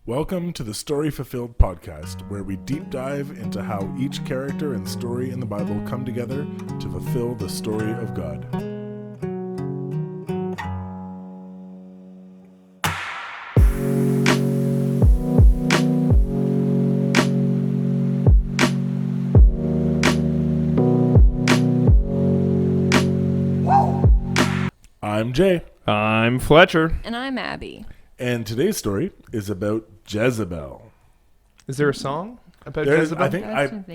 Welcome to the Story Fulfilled podcast, where we deep dive into how each character and story in the Bible come together to fulfill the story of God. I'm Jay. I'm Fletcher. And I'm Abby. And today's story is about Jezebel. Is there a song about Jezebel?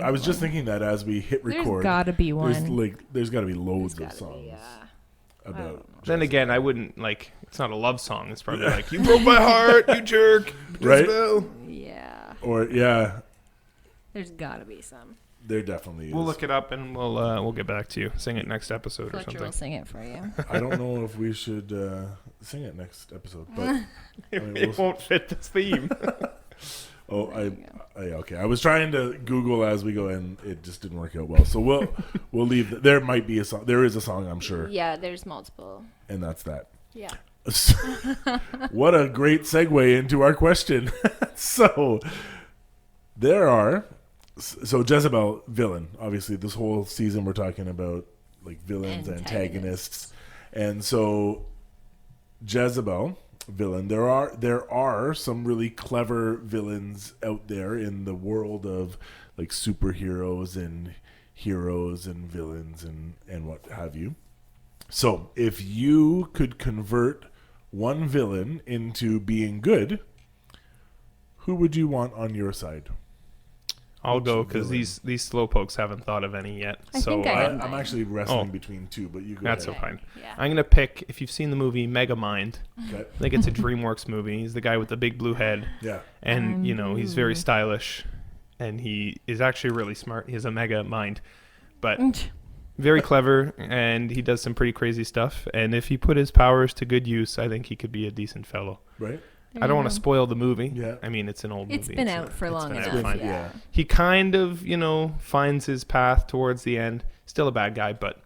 I was just thinking that as we hit record. There's gotta be one. There's got to be loads of songs about. Then again, I wouldn't it's not a love song. It's probably like, you broke my heart, you jerk, Jezebel. Right? Yeah. Or yeah. There's gotta be some. There definitely is. We'll look it up and we'll get back to you. Sing it next episode Fletcher or something. will sing it for you. I don't know if we should sing it next episode, but it won't fit this theme. Okay. I was trying to Google as we go, and it just didn't work out well. So we'll leave. There might be a song. There is a song, I'm sure. Yeah, there's multiple. And that's that. Yeah. What a great segue into our question. So Jezebel, villain. Obviously, this whole season we're talking about like villains, antagonists. And so Jezebel, villain. There are some really clever villains out there in the world of like superheroes and heroes and villains and what have you. So if you could convert one villain into being good, who would you want on your side? I'll go because these slowpokes haven't thought of any yet. I'm actually wrestling between two, but you go That's ahead. so fine. Yeah. I'm going to pick, if you've seen the movie Megamind, Okay. I think it's a DreamWorks movie. He's the guy with the big blue head. Yeah. And, he's very stylish. And he is actually really smart. He has a mega mind. But very clever. And he does some pretty crazy stuff. And if he put his powers to good use, I think he could be a decent fellow. Right. I don't want to spoil the movie. Yeah. I mean, it's an old movie. It's been out for long enough. Yeah. He kind of, finds his path towards the end. Still a bad guy, but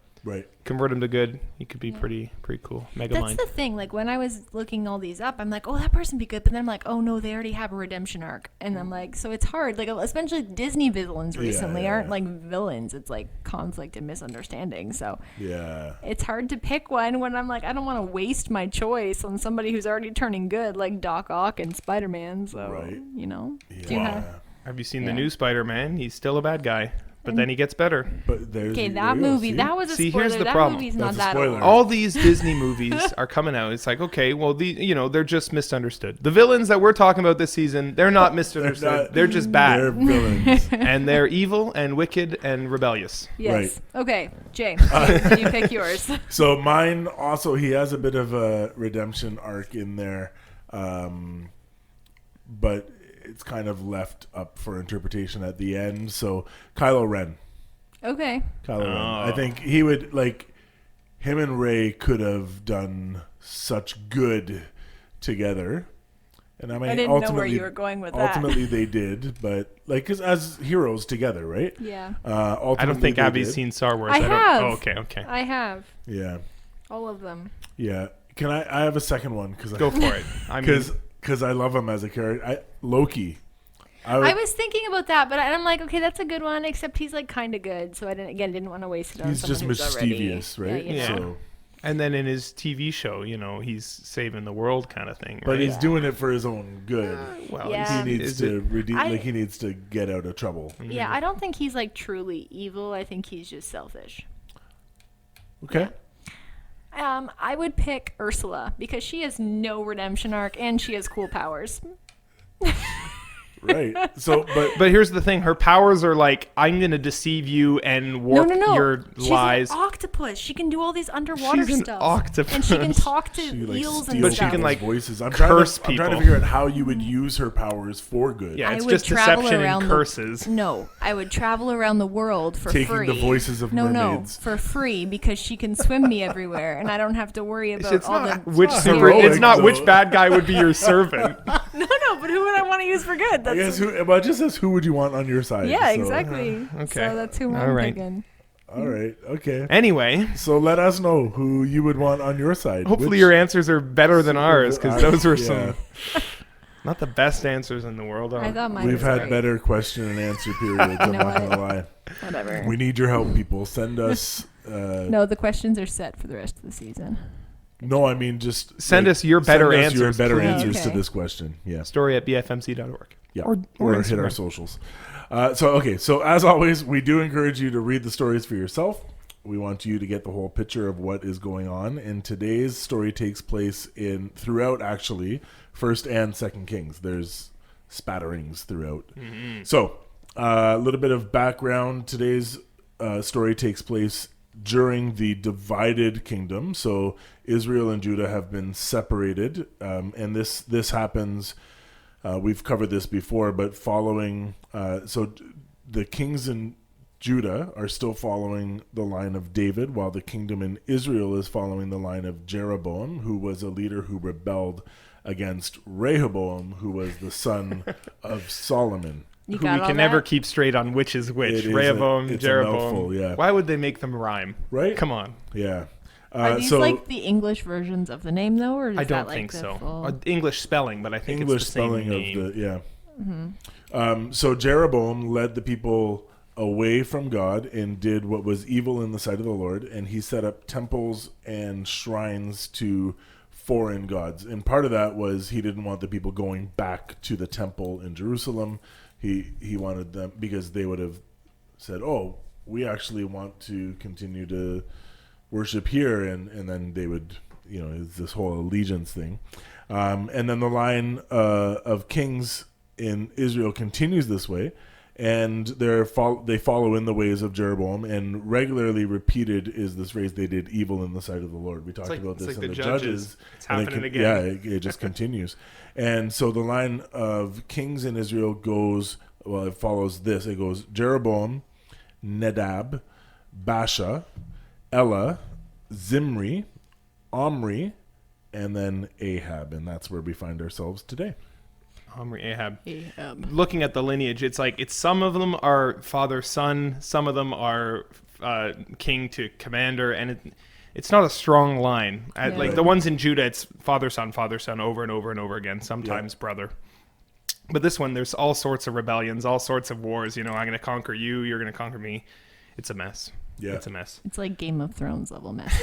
convert him to good. He could be pretty cool. Megamind. That's the thing. Like when I was looking all these up, I'm like, oh, that person be good. But then I'm like, oh no, they already have a redemption arc. And I'm like, so it's hard. Like especially Disney villains recently aren't like villains. It's like conflict and misunderstanding. So it's hard to pick one when I'm like, I don't want to waste my choice on somebody who's already turning good, like Doc Ock and Spider-Man. So Have you seen the new Spider-Man? He's still a bad guy. But then he gets better. But that movie, that was a spoiler. Here's the that problem. movie's not that old. All these Disney movies are coming out. It's like, okay, well, they're just misunderstood. The villains that we're talking about this season, they're not misunderstood. They're just bad. They're villains. And they're evil and wicked and rebellious. Yes. Right. Okay, Jay, you pick yours. So mine also, he has a bit of a redemption arc in there. But it's kind of left up for interpretation at the end. So Kylo Ren. Okay. Kylo Ren. I think he would, him and Rey could have done such good together. And I didn't know where you were going with that. Ultimately, they did, but as heroes together, right? Yeah. I don't think Abby's seen Star Wars. I have. Oh, okay. I have. Yeah. All of them. Yeah. Can I have a second one? Go for it. Because I love him as a character. Loki. I was thinking about that, but I'm like, okay, that's a good one, except he's kind of good, so I didn't want to waste it on someone who's mischievous, already, right? Yeah. So. And then in his TV show, he's saving the world kind of thing. Right? But he's doing it for his own good. Yeah. He needs to redeem. He needs to get out of trouble. Yeah, I don't think he's truly evil. I think he's just selfish. Okay. Yeah. I would pick Ursula because she has no redemption arc and she has cool powers. Right. So, but here's the thing: her powers are I'm going to deceive you and warp your lies. She's an octopus. She can do all these underwater She's stuff. An octopus. And she can talk to eels and stuff. But she can voices. I'm curse people. I'm trying to figure out how you would use her powers for good. Yeah, it's just deception and curses. No, I would travel around the world for taking free. The voices of mermaids. No, for free because she can swim me everywhere, and I don't have to worry about It's not which bad guy would be your servant. No, but who would I want to use for good? I guess it just says who would you want on your side. Yeah, exactly. Okay. So that's who I'm picking. All right. Okay. Anyway. So let us know who you would want on your side. Hopefully your answers are better than ours because those were some... Not the best answers in the world. I thought mine We've was had great. better question and answer periods. I'm know not what? gonna lie. Whatever. We need your help, people. Send us. No, the questions are set for the rest of the season. No, I mean just Send us your better send us your answers, better please. answers to Okay. this question. Yeah. Story@bfmc.org. Yeah, Or or hit Instagram. our socials. So as always, we do encourage you to read the stories for yourself. We want you to get the whole picture of what is going on. And today's story takes place throughout actually First and Second Kings. There's spatterings throughout. Mm-hmm. So a little bit of background. Today's story takes place during the divided kingdom. So Israel and Judah have been separated, and this happens. We've covered this before, but following the kings in Judah are still following the line of David, while the kingdom in Israel is following the line of Jeroboam, who was a leader who rebelled against Rehoboam, who was the son of Solomon. You Who got we all can that? never keep straight on which is which. It is Rehoboam, it's a Jeroboam. mouthful, yeah. Why would they make them rhyme? Right? Come on. Yeah. Are these so like the English versions of the name though, or is I that don't like think the so. full- English spelling, but I think English it's the same spelling name. of the so Jeroboam led the people away from God and did what was evil in the sight of the Lord, and he set up temples and shrines to foreign gods. And part of that was he didn't want the people going back to the temple in Jerusalem. He wanted them, because they would have said, "Oh, we actually want to continue to worship here," and then they would, it's this whole allegiance thing. And then the line of kings in Israel continues this way, and they follow in the ways of Jeroboam, and regularly repeated is this phrase, "They did evil in the sight of the Lord." We talked about this in the Judges. It's and happening again. Yeah, it just continues. And so the line of kings in Israel goes, it follows this. It goes Jeroboam, Nadab, Baasha, Elah, Zimri, Omri, and then Ahab. And that's where we find ourselves today. Omri, Ahab. Looking at the lineage, it's some of them are father son, some of them are king to commander, and it's not a strong line. Yeah. Like the ones in Judah, it's father son over and over and over again. Sometimes brother. But this one, there's all sorts of rebellions, all sorts of wars. I'm going to conquer you, you're going to conquer me. It's a mess. Yeah. It's a mess. It's like Game of Thrones level mess.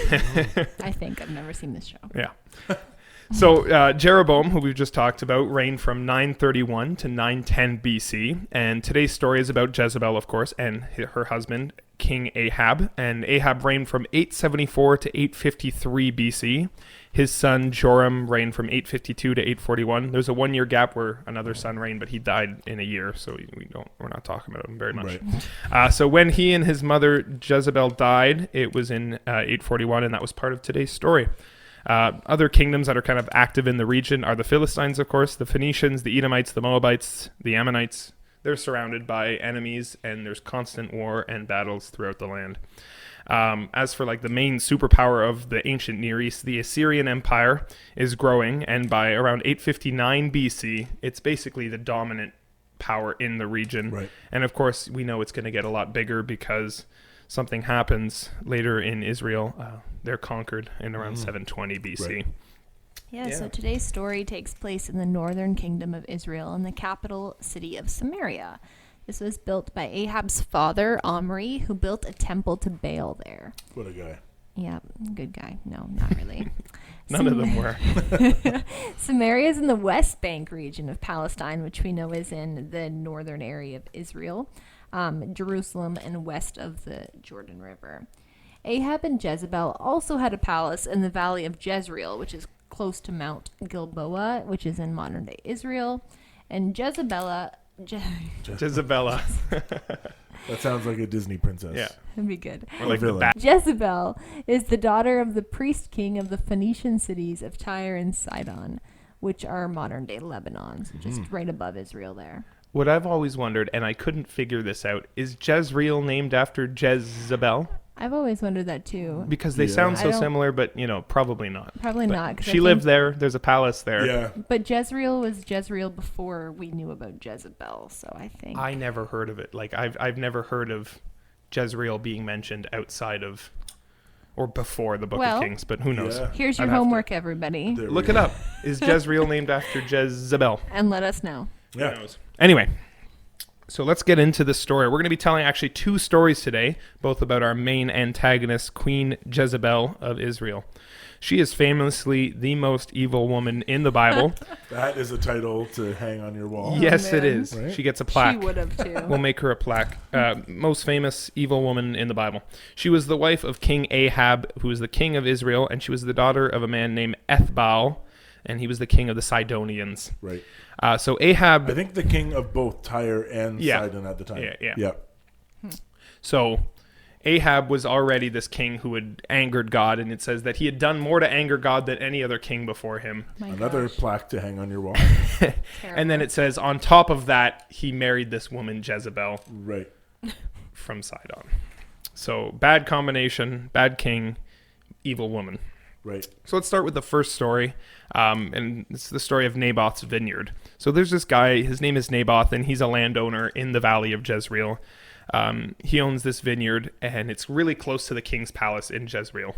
I think I've never seen this show. Yeah. So Jeroboam, who we've just talked about, reigned from 931 to 910 BC. And today's story is about Jezebel, of course, and her husband, King Ahab. And Ahab reigned from 874 to 853 BC. His son Joram reigned from 852 to 841. There's a 1 year gap where another son reigned, but he died in a year, so we're not talking about him very much. Right. So when he and his mother Jezebel died, it was in 841, and that was part of today's story. Other kingdoms that are kind of active in the region are the Philistines, of course, the Phoenicians, the Edomites, the Moabites, the Ammonites. They're surrounded by enemies, and there's constant war and battles throughout the land. As for the main superpower of the ancient Near East, the Assyrian Empire is growing, and by around 859 BC, it's basically the dominant power in the region. Right. And of course, we know it's going to get a lot bigger because something happens later in Israel. They're conquered in around 720 BC. Right. Yeah, so today's story takes place in the northern kingdom of Israel in the capital city of Samaria. This was built by Ahab's father, Omri, who built a temple to Baal there. What a guy. Yeah, good guy. No, not really. None of them were. Samaria is in the West Bank region of Palestine, which we know is in the northern area of Israel, Jerusalem, and west of the Jordan River. Ahab and Jezebel also had a palace in the valley of Jezreel, which is close to Mount Gilboa, which is in modern-day Israel. And Jezebela... Jezebela. That sounds like a Disney princess. Yeah. That'd be good. Or like the villain. bat. Jezebel is the daughter of the priest king of the Phoenician cities of Tyre and Sidon, which are modern-day Lebanon, so just right above Israel there. What I've always wondered, and I couldn't figure this out, is Jezreel named after Jezebel? I've always wondered that too. Because they Yeah. sound so I don't- similar, but, probably not. Probably But not. 'Cause I She lived think- there. There's a palace there. Yeah. But Jezreel was Jezreel before we knew about Jezebel, so I think. I never heard of it. I've never heard of Jezreel being mentioned outside of or before the Book of Kings, but who knows? Yeah. Here's your homework, everybody. Look it up. Is Jezreel named after Jezebel? And let us know. Yeah. Who knows? Anyway, so let's get into the story. We're going to be telling actually 2 stories today, both about our main antagonist, Queen Jezebel of Israel. She is famously the most evil woman in the Bible. That is a title to hang on your wall. Yes, it man. is. Right? She gets a plaque. She would have too. We'll make her a plaque. Most famous evil woman in the Bible. She was the wife of King Ahab, who was the king of Israel, and she was the daughter of a man named Ethbaal, and he was the king of the Sidonians. Right. So Ahab... I think the king of both Tyre and Sidon at the time. Yeah. So Ahab was already this king who had angered God, and it says that he had done more to anger God than any other king before him. Another plaque to hang on your wall. And then it says, on top of that, he married this woman, Jezebel, Right. from Sidon. So bad combination, bad king, evil woman. Right. So let's start with the first story, and it's the story of Naboth's vineyard. So there's this guy, his name is Naboth, and he's a landowner in the valley of Jezreel. He owns this vineyard, and it's really close to the king's palace in Jezreel.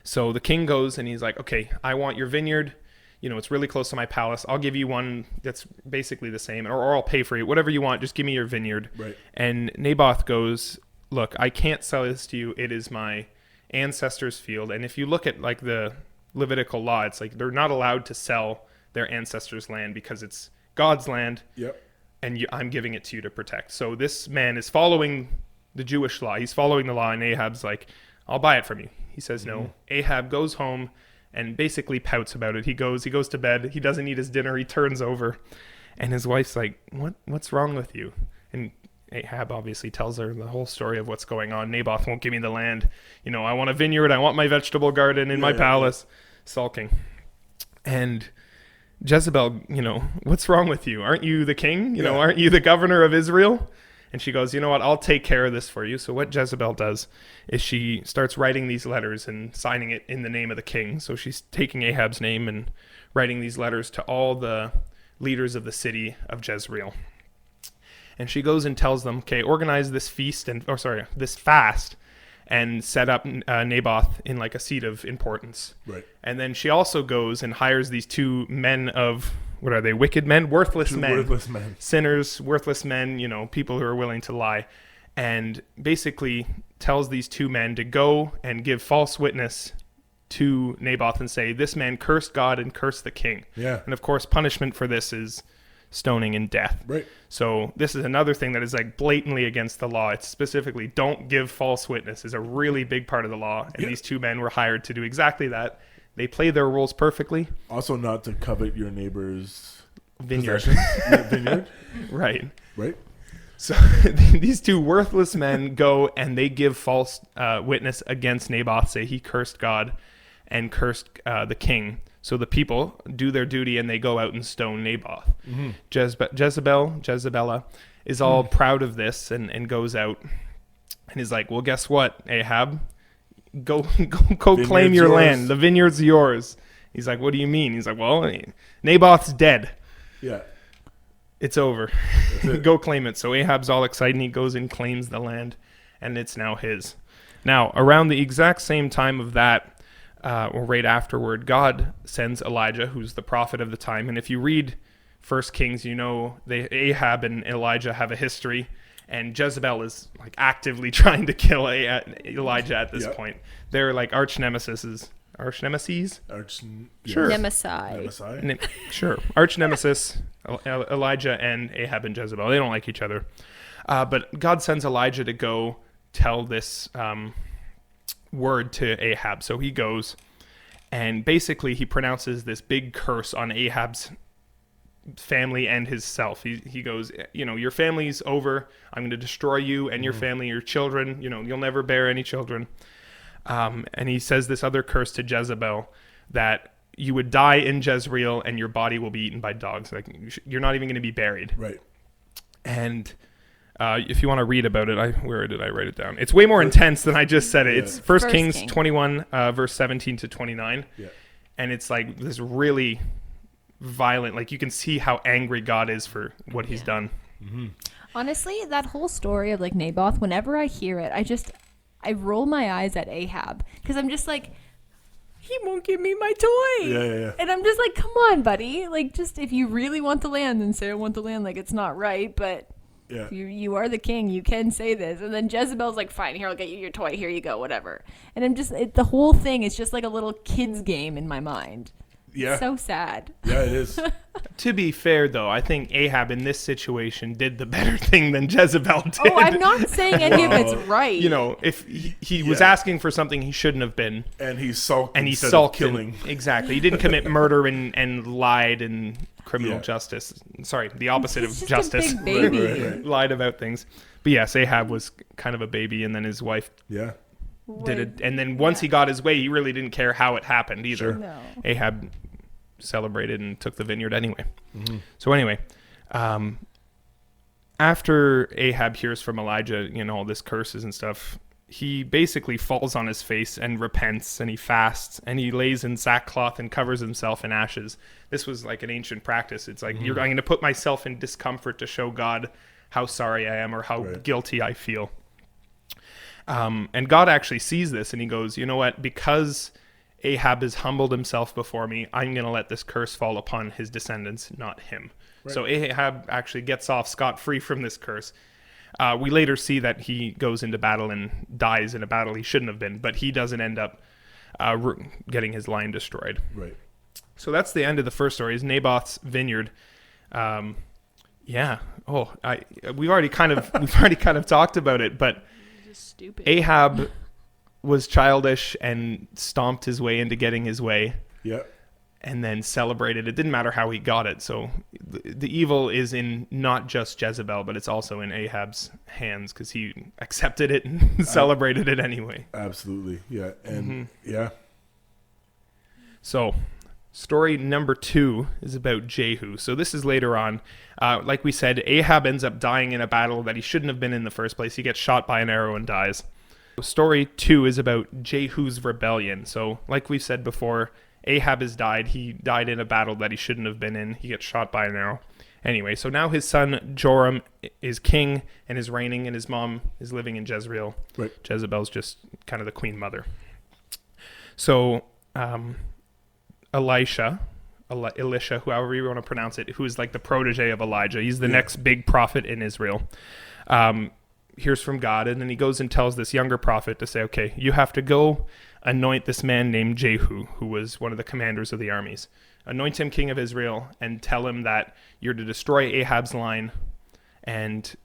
So the king goes, and he's like, okay, I want your vineyard. You know, it's really close to my palace. I'll give you one that's basically the same, or I'll pay for it. Whatever you want, just give me your vineyard. Right. And Naboth goes, look, I can't sell this to you. It is my ancestors' field. And if you look at like the Levitical law, it's like they're not allowed to sell their ancestors' land because it's God's land. Yep. And I'm giving it to you to protect. So this man is following the Jewish law. He's following the law, and Ahab's like, I'll buy it from you. He says no. Ahab goes home and basically pouts about it. He goes to bed. He doesn't eat his dinner. He turns over, and his wife's like, what's wrong with you? And Ahab obviously tells her the whole story of what's going on. Naboth won't give me the land. You know, I want a vineyard. I want my vegetable garden in my palace. Sulking. And Jezebel, you know, what's wrong with you? Aren't you the king? You know, aren't you the governor of Israel? And she goes, you know what? I'll take care of this for you. So what Jezebel does is she starts writing these letters and signing it in the name of the king. So she's taking Ahab's name and writing these letters to all the leaders of the city of Jezreel. And she goes and tells them, okay, organize this this fast, and set up Naboth in like a seat of importance. Right. And then she also goes and hires these 2 men of, what are they, wicked men? Worthless men. Worthless men. Sinners, worthless men, you know, people who are willing to lie. And basically tells these 2 men to go and give false witness to Naboth and say, this man cursed God and cursed the king. Yeah. And of course, punishment for this is stoning and death. Right. So this is another thing that is like blatantly against the law. It's specifically don't give false witness is a really big part of the law. And these 2 men were hired to do exactly that. They play their roles perfectly. Also not to covet your neighbor's Vineyard. vineyard. Right. Right. So these 2 worthless men go and they give false witness against Naboth, say he cursed God and cursed the king. So the people do their duty and they go out and stone Naboth. Mm-hmm. Jezebela is all proud of this and goes out and is like, well, guess what, Ahab? Go claim your land. The vineyard's yours. He's like, what do you mean? He's like, well, Naboth's dead. Yeah. It's over. Go claim it. So Ahab's all excited and he goes and claims the land and it's now his. Now, around the exact same time of that, or right afterward, God sends Elijah, who's the prophet of the time. And if you read 1 Kings, you know Ahab and Elijah have a history, and Jezebel is like actively trying to kill Elijah at this point. They're like arch nemesis. Sure. Nemesis. Sure. Arch nemesis, Elijah and Ahab and Jezebel. They don't like each other. But God sends Elijah to go tell this word to Ahab. So he goes and basically he pronounces this big curse on Ahab's family and himself. He goes, you know, your family's over. I'm going to destroy you and your family, your children. You know, you'll never bear any children. And he says this other curse to Jezebel that you would die in Jezreel and your body will be eaten by dogs. Like you're not even going to be buried. Right. And if you want to read about it, where did I write it down? It's way more intense than I just said it. It's 1 Kings 21, verse 17 to 29. Yeah. And it's like this really violent, like you can see how angry God is for what he's done. Mm-hmm. Honestly, that whole story of like Naboth, whenever I hear it, I roll my eyes at Ahab because I'm just like, he won't give me my toy. Yeah. And I'm just like, come on, buddy. Like, just if you really want the land, then say I want the land. Like, it's not right, but Yeah. you are the king. You can say this. And then Jezebel's like, fine, here, I'll get you your toy. Here you go, whatever. And I'm just, the whole thing is just like a little kid's game in my mind. Yeah. So sad. Yeah, it is. To be fair, though, I think Ahab in this situation did the better thing than Jezebel did. Oh, I'm not saying any of it's right. You know, if he was asking for something he shouldn't have been, And he sulked and he instead sulked of killing. Exactly. He didn't commit murder and lied in criminal justice. Sorry, the opposite He's of just justice. a big baby. Right. Lied about things. But yes, Ahab was kind of a baby, and then his wife Yeah. did it. And then once he got his way, he really didn't care how it happened either. Sure. No. Ahab celebrated and took the vineyard anyway. Mm-hmm. So anyway, after Ahab hears from Elijah, all this curses and stuff, he basically falls on his face and repents, and he fasts, and he lays in sackcloth and covers himself in ashes. This was like an ancient practice. It's like, I'm going to put myself in discomfort to show God how sorry I am or how guilty I feel. And God actually sees this, and he goes, you know what? Because Ahab has humbled himself before me, I'm going to let this curse fall upon his descendants, not him. Right. So Ahab actually gets off scot-free from this curse. We later see that he goes into battle and dies in a battle he shouldn't have been, but he doesn't end up getting his line destroyed. Right. So that's the end of the first story, is Naboth's vineyard. Yeah. Oh, we've already kind of talked about it, but Just stupid. Ahab was childish and stomped his way into getting his way. Yeah. And then celebrated. It didn't matter how he got it. So the evil is in not just Jezebel, but it's also in Ahab's hands because he accepted it and celebrated it anyway. Absolutely. Yeah. And yeah. So story number 2 is about Jehu. So this is later on. Like we said, Ahab ends up dying in a battle that he shouldn't have been in the first place. He gets shot by an arrow and dies. Story 2 is about Jehu's rebellion. So like we said before, Ahab has died. He died in a battle that he shouldn't have been in. He gets shot by an arrow. Anyway, so now his son Joram is king and is reigning, and his mom is living in Jezreel. Right. Jezebel's just kind of the queen mother. So Elisha, however you want to pronounce it, who is like the protege of Elijah. He's the next big prophet in Israel. Hears from God, and then he goes and tells this younger prophet to say, okay, you have to go anoint this man named Jehu, who was one of the commanders of the armies. Anoint him king of Israel and tell him that you're to destroy Ahab's line and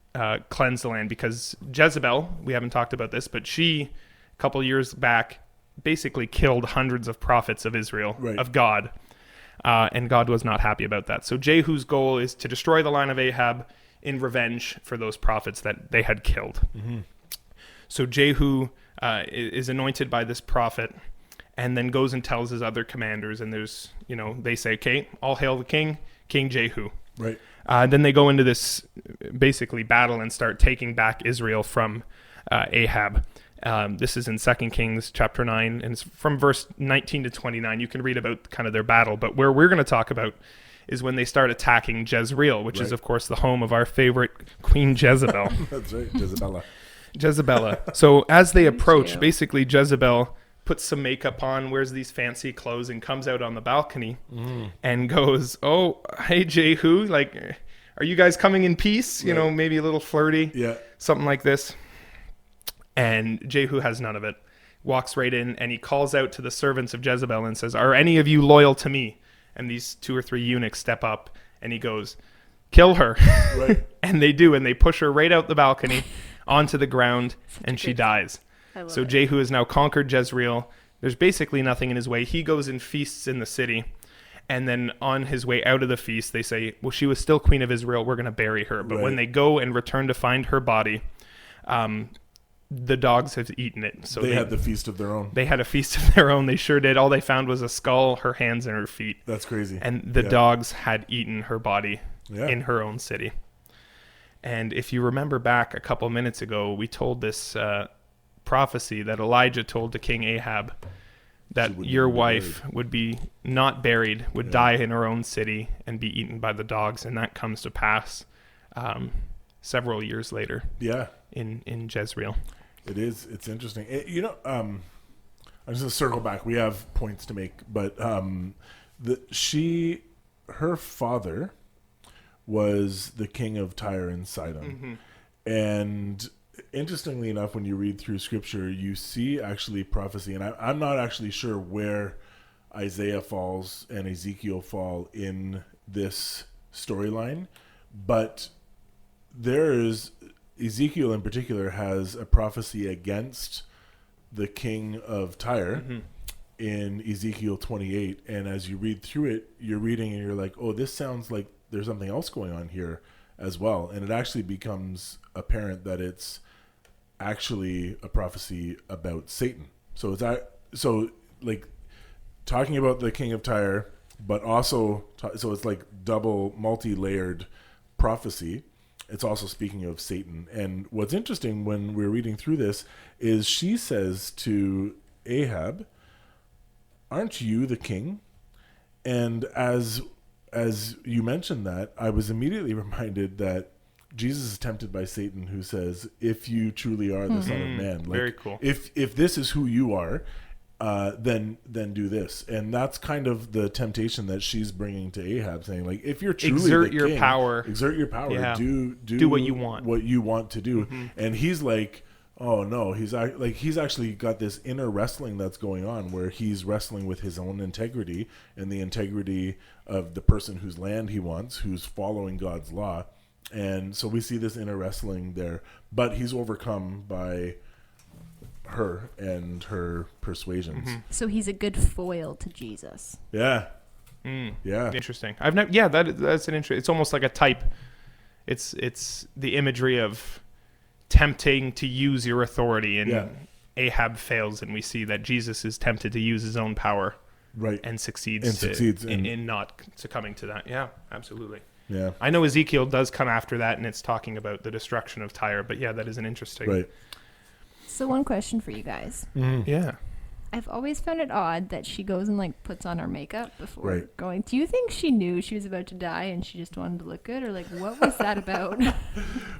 cleanse the land, because Jezebel, we haven't talked about this, but she, a couple years back, basically killed hundreds of prophets of Israel, of God, and God was not happy about that. So Jehu's goal is to destroy the line of Ahab in revenge for those prophets that they had killed. So Jehu is anointed by this prophet and then goes and tells his other commanders, and there's, they say, okay, all hail the king, King Jehu. Right. Then they go into this basically battle and start taking back Israel from Ahab. This is in 2 Kings chapter 9, and it's from verse 19 to 29. You can read about kind of their battle, but where we're going to talk about is when they start attacking Jezreel, which is, of course, the home of our favorite Queen Jezebel. That's right, Jezebela. Jezebela. So as they approach, basically Jezebel puts some makeup on, wears these fancy clothes, and comes out on the balcony and goes, oh, hey, Jehu, like, are you guys coming in peace? You know, maybe a little flirty, something like this. And Jehu has none of it. Walks right in, and he calls out to the servants of Jezebel and says, are any of you loyal to me? And these 2 or 3 eunuchs step up, and he goes, kill her. Right. And they do, and they push her right out the balcony onto the ground, and she dies. So Jehu has now conquered Jezreel. There's basically nothing in his way. He goes and feasts in the city, and then on his way out of the feast, they say, well, she was still queen of Israel. We're going to bury her. But when they go and return to find her body, the dogs have eaten it. So they had the feast of their own. They had a feast of their own. They sure did. All they found was a skull, her hands, and her feet. That's crazy. And the dogs had eaten her body in her own city. And if you remember back a couple minutes ago, we told this prophecy that Elijah told to King Ahab that your wife would be not buried, would die in her own city and be eaten by the dogs. And that comes to pass several years later in Jezreel. It is. It's interesting. I'm just gonna circle back. We have points to make, but her father was the king of Tyre and Sidon, and interestingly enough, when you read through Scripture, you see actually prophecy, and I'm not actually sure where Isaiah falls and Ezekiel fall in this storyline, but Ezekiel in particular has a prophecy against the king of Tyre in Ezekiel 28. And as you read through it, you're reading and you're like, oh, this sounds like there's something else going on here as well. And it actually becomes apparent that it's actually a prophecy about Satan. So talking about the king of Tyre, but also, so it's like double multi-layered prophecy. It's also speaking of Satan. And what's interesting when we're reading through this is she says to Ahab, aren't you the king? And as you mentioned that, I was immediately reminded that Jesus is tempted by Satan, who says, if you truly are the Son of Man, very cool. If this is who you are, then do this. And that's kind of the temptation that she's bringing to Ahab, saying, like, if you're truly exert the your king, power. Exert your power. Yeah. Do what you want. To do. And he's like, oh no, he's actually got this inner wrestling that's going on, where he's wrestling with his own integrity and the integrity of the person whose land he wants, who's following God's law. And so we see this inner wrestling there, but he's overcome by her and her persuasions. So he's a good foil to Jesus. Yeah. Yeah. Interesting. That's an interesting. It's almost like a type. It's the imagery of tempting to use your authority, and Ahab fails, and we see that Jesus is tempted to use his own power, right, and succeeds in not succumbing to that. Yeah, absolutely. Yeah, I know Ezekiel does come after that, and it's talking about the destruction of Tyre. But yeah, that is an interesting. Right. So one question for you guys. Yeah. I've always found it odd that she goes and like puts on her makeup before Right. going. Do you think she knew she was about to die and she just wanted to look good, or like what was that about?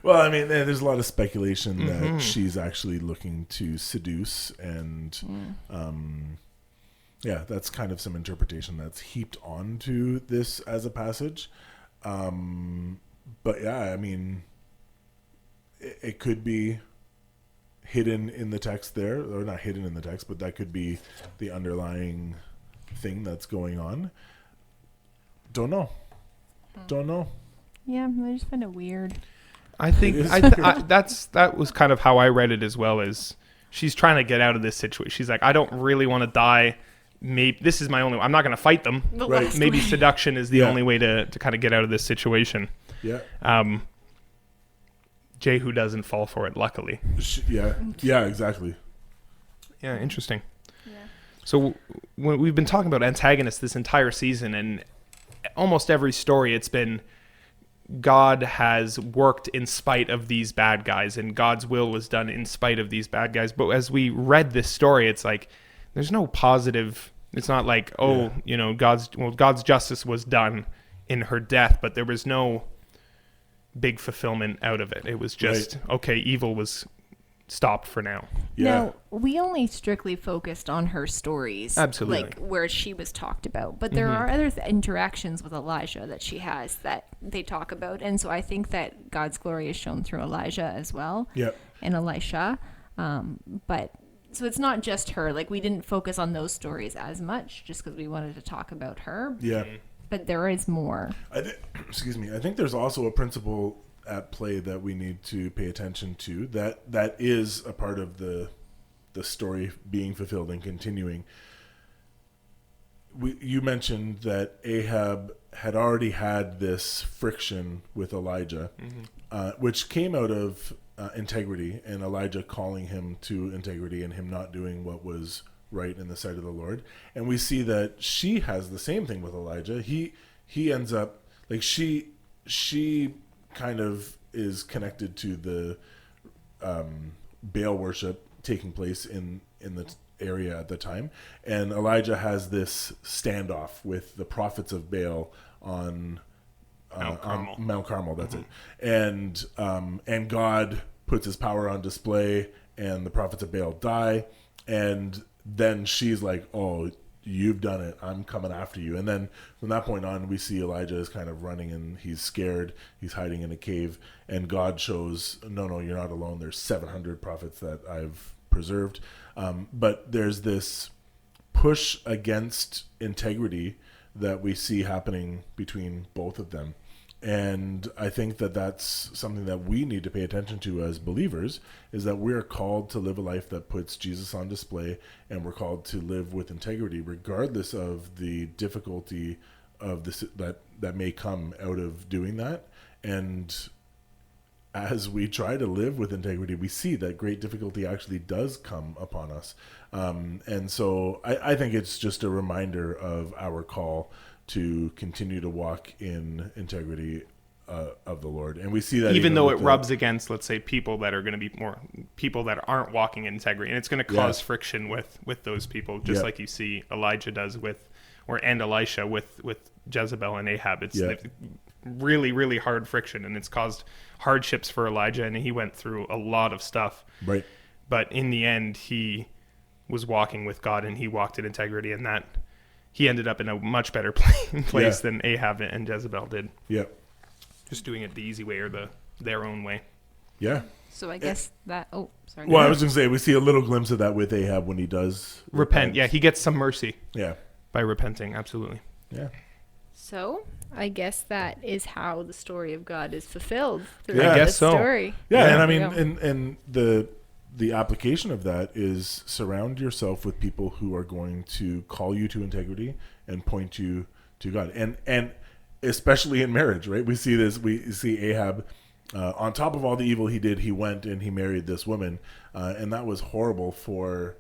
Well, I mean, there's a lot of speculation that she's actually looking to seduce, and that's kind of some interpretation that's heaped onto this as a passage. But yeah, I mean, it could be hidden in the text there, or not hidden in the text, but that could be the underlying thing that's going on. Don't know. Yeah, I just find it weird. I think that was kind of how I read it as well. As she's trying to get out of this situation. She's like, I don't really want to die. Maybe this is my only. I'm not going to fight them. Right. Maybe seduction is the only way to kind of get out of this situation. Yeah. Jehu doesn't fall for it, luckily. Yeah, exactly. Yeah, interesting. Yeah. So when we've been talking about antagonists this entire season, and almost every story, it's been God has worked in spite of these bad guys, and God's will was done in spite of these bad guys. But as we read this story, it's like there's no positive. It's not like, God's justice was done in her death, but there was no big fulfillment out of it. It was just, okay, evil was stopped for now. Yeah. Now, we only strictly focused on her stories. Absolutely. Like where she was talked about. But there are other interactions with Elijah that she has that they talk about. And so I think that God's glory is shown through Elijah as well. Yep. And Elisha. But so it's not just her. Like we didn't focus on those stories as much just because we wanted to talk about her. Yeah. But there is more. I think there's also a principle at play that we need to pay attention to. That is a part of the story being fulfilled and continuing. You mentioned that Ahab had already had this friction with Elijah, which came out of integrity, and Elijah calling him to integrity and him not doing what was right in the sight of the Lord. And we see that she has the same thing with Elijah. He ends up like she kind of is connected to the Baal worship taking place in the area at the time, and Elijah has this standoff with the prophets of Baal on Mount Carmel. That's it. And God puts his power on display and the prophets of Baal die. And then she's like, oh, you've done it. I'm coming after you. And then from that point on, we see Elijah is kind of running and he's scared. He's hiding in a cave. And God shows, no, you're not alone. There's 700 prophets that I've preserved. But there's this push against integrity that we see happening between both of them. And I think that that's something that we need to pay attention to as believers, is that we're called to live a life that puts Jesus on display, and we're called to live with integrity, regardless of the difficulty of this that may come out of doing that. And as we try to live with integrity, we see that great difficulty actually does come upon us. And so I think it's just a reminder of our call to continue to walk in integrity of the Lord. And we see that even though it rubs against, let's say, people that are going to be more people that aren't walking in integrity, and it's going to cause friction with those people, just like you see Elijah does and Elisha with Jezebel and Ahab. It's really, really hard friction, and it's caused hardships for Elijah, and he went through a lot of stuff. Right. But in the end, he was walking with God, and he walked in integrity, and that he ended up in a much better place than Ahab and Jezebel did. Yeah. Just doing it the easy way or their own way. Yeah. So I guess that. Oh, sorry. Well, I was going to say, we see a little glimpse of that with Ahab when he does repent. Yeah, he gets some mercy. Yeah. By repenting, absolutely. Yeah. So I guess that is how the story of God is fulfilled through this story. Yeah, and I mean, and the application of that is surround yourself with people who are going to call you to integrity and point you to God. And especially in marriage, right? We see this. We see Ahab, on top of all the evil he did, he went and he married this woman, and that was horrible for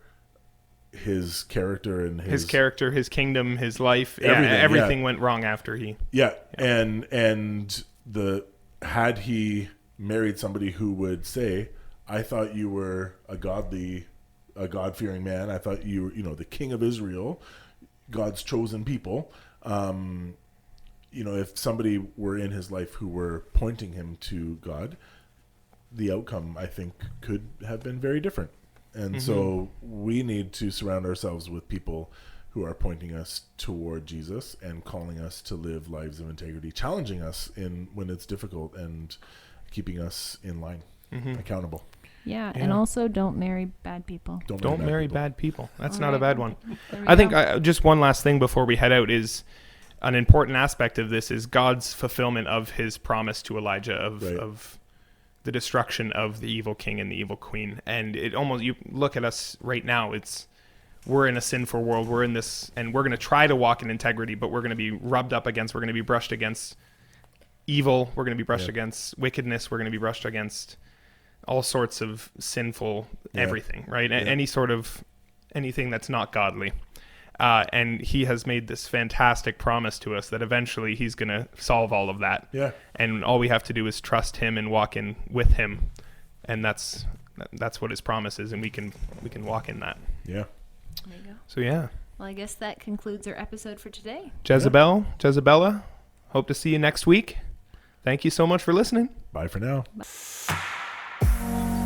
his character and his kingdom, his life. Everything went wrong after he. Yeah. And had he married somebody who would say, I thought you were a God-fearing man. I thought you were, the king of Israel, God's chosen people. If somebody were in his life who were pointing him to God, the outcome, I think, could have been very different. And so we need to surround ourselves with people who are pointing us toward Jesus and calling us to live lives of integrity, challenging us when it's difficult and keeping us in line, accountable. Yeah, and also don't marry bad people. Don't marry bad people. That's not a bad one. I think just one last thing before we head out is an important aspect of this is God's fulfillment of his promise to Elijah of the destruction of the evil king and the evil queen. And you look at us right now, we're in a sinful world. We're in this, and we're going to try to walk in integrity, but we're going to be rubbed up against, we're going to be brushed against evil. We're going to be brushed against wickedness. We're going to be brushed against all sorts of sinful everything, right? Yeah. Anything that's not godly. And he has made this fantastic promise to us that eventually he's going to solve all of that. Yeah. And all we have to do is trust him and walk in with him. And that's what his promise is. And we can walk in that. Yeah. There you go. So, yeah. Well, I guess that concludes our episode for today. Jezebela, hope to see you next week. Thank you so much for listening. Bye for now. Bye.